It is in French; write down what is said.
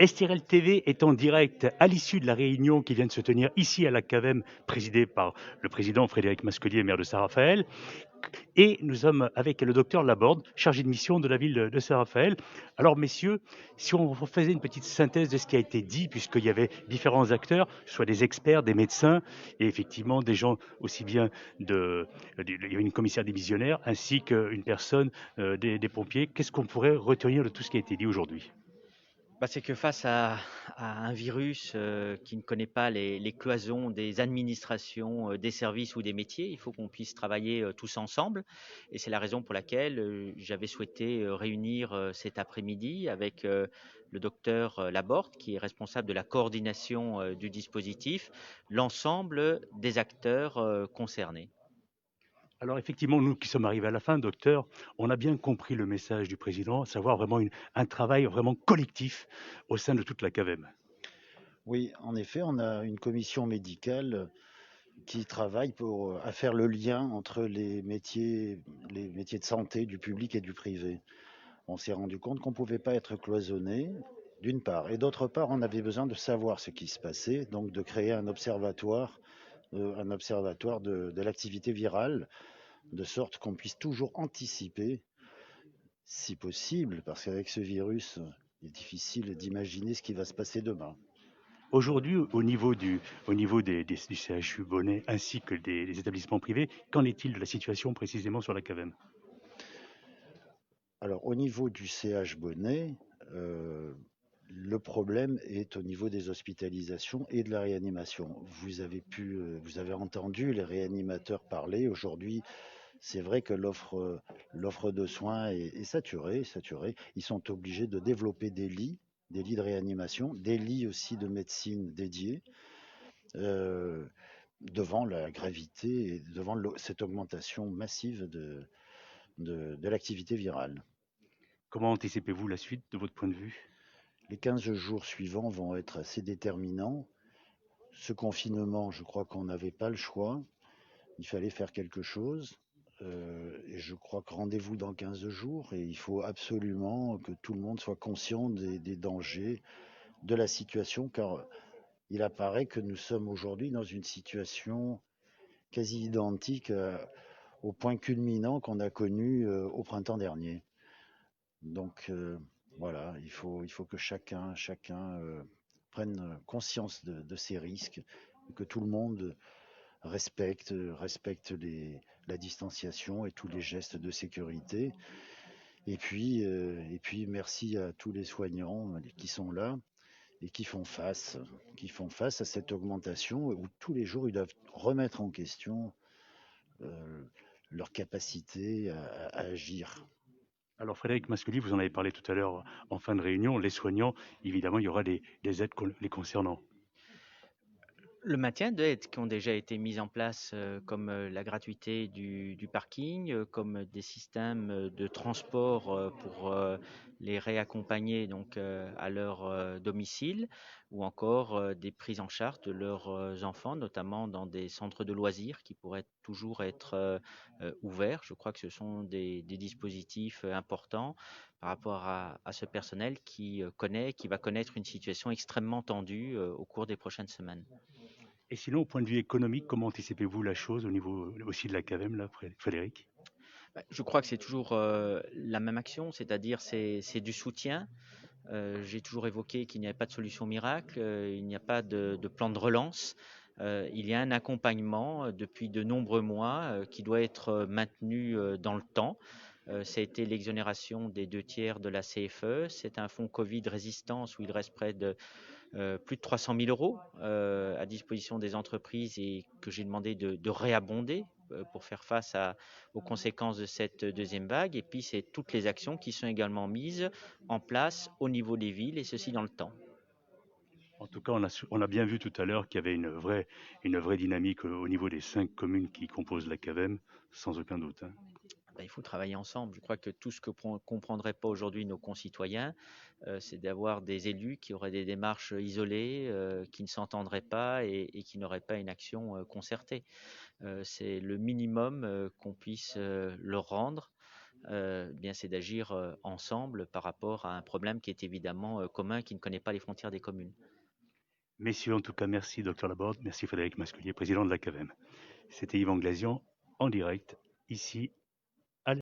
STRL TV est en direct à l'issue de la réunion qui vient de se tenir ici à la CAVEM, présidée par le président Frédéric Masquelier, maire de Saint-Raphaël. Et nous sommes avec le docteur Laborde, chargé de mission de la ville de Saint-Raphaël. Alors messieurs, si on faisait une petite synthèse de ce qui a été dit, puisqu'il y avait différents acteurs, soit des experts, des médecins, et effectivement des gens aussi bien il y avait une commissaire divisionnaire, ainsi qu'une personne des pompiers, qu'est-ce qu'on pourrait retenir de tout ce qui a été dit aujourd'hui? C'est que face à un virus qui ne connaît pas les cloisons des administrations, des services ou des métiers, il faut qu'on puisse travailler tous ensemble. Et c'est la raison pour laquelle j'avais souhaité réunir cet après-midi avec le docteur Laborde, qui est responsable de la coordination du dispositif, l'ensemble des acteurs concernés. Alors effectivement, nous qui sommes arrivés à la fin, docteur, on a bien compris le message du président, à savoir vraiment un travail vraiment collectif au sein de toute la CAVEM. Oui, en effet, on a une commission médicale qui travaille à faire le lien entre les métiers de santé du public et du privé. On s'est rendu compte qu'on ne pouvait pas être cloisonné, d'une part, et d'autre part, on avait besoin de savoir ce qui se passait, donc de créer un observatoire de l'activité virale, de sorte qu'on puisse toujours anticiper, si possible, parce qu'avec ce virus, il est difficile d'imaginer ce qui va se passer demain. Aujourd'hui, au niveau du CHU Bonnet ainsi que des établissements privés, qu'en est-il de la situation précisément sur la CAVEM? Alors, au niveau du CH Bonnet, euh, le problème est au niveau des hospitalisations et de la réanimation. Vous avez entendu les réanimateurs parler. Aujourd'hui, c'est vrai que l'offre de soins est saturée. Ils sont obligés de développer des lits de réanimation, des lits aussi de médecine dédiés, euh, devant la gravité et devant cette augmentation massive de l'activité virale. Comment anticipez-vous la suite de votre point de vue? Les 15 jours suivants vont être assez déterminants. Ce confinement, je crois qu'on n'avait pas le choix. Il fallait faire quelque chose. Et je crois que rendez-vous dans 15 jours et il faut absolument que tout le monde soit conscient des dangers de la situation car il apparaît que nous sommes aujourd'hui dans une situation quasi identique au point culminant qu'on a connu au printemps dernier. Donc voilà, il faut que chacun prenne conscience de ces risques, que tout le monde respecte la distanciation et tous les gestes de sécurité. Et puis merci à tous les soignants qui sont là et qui font face à cette augmentation où tous les jours ils doivent remettre en question euh, leur capacité à agir. Alors Frédéric Masquelier, vous en avez parlé tout à l'heure en fin de réunion, les soignants, évidemment, il y aura des aides les concernant. Le maintien d'aides qui ont déjà été mises en place, comme la gratuité du parking, comme des systèmes de transport pour les réaccompagner donc à leur domicile, ou encore des prises en charge de leurs enfants, notamment dans des centres de loisirs qui pourraient toujours être ouverts. Je crois que ce sont des dispositifs importants par rapport à ce personnel qui va connaître une situation extrêmement tendue au cours des prochaines semaines. Et sinon, au point de vue économique, comment anticipez-vous la chose au niveau aussi de la CAVEM, là, Frédéric? Je crois que c'est toujours la même action, c'est-à-dire c'est du soutien. J'ai toujours évoqué qu'il n'y avait pas de solution miracle, il n'y a pas de plan de relance. Il y a un accompagnement depuis de nombreux mois qui doit être maintenu dans le temps. Ça a été l'exonération des 2 tiers de la CFE. C'est un fonds Covid résistance où il reste près de plus de 300 000 euros à disposition des entreprises et que j'ai demandé de réabonder pour faire face aux conséquences de cette deuxième vague. Et puis, c'est toutes les actions qui sont également mises en place au niveau des villes et ceci dans le temps. En tout cas, on a bien vu tout à l'heure qu'il y avait une vraie dynamique au niveau des 5 communes qui composent la CAVEM, sans aucun doute, hein. Il faut travailler ensemble. Je crois que tout ce que ne comprendraient pas aujourd'hui nos concitoyens, c'est d'avoir des élus qui auraient des démarches isolées, qui ne s'entendraient pas et qui n'auraient pas une action concertée. C'est le minimum qu'on puisse leur rendre. bien c'est d'agir ensemble par rapport à un problème qui est évidemment commun, qui ne connaît pas les frontières des communes. Messieurs, en tout cas, merci, docteur Laborde. Merci, Frédéric Masculier, président de la CAVEM. C'était Yvan Glazian, en direct, ici,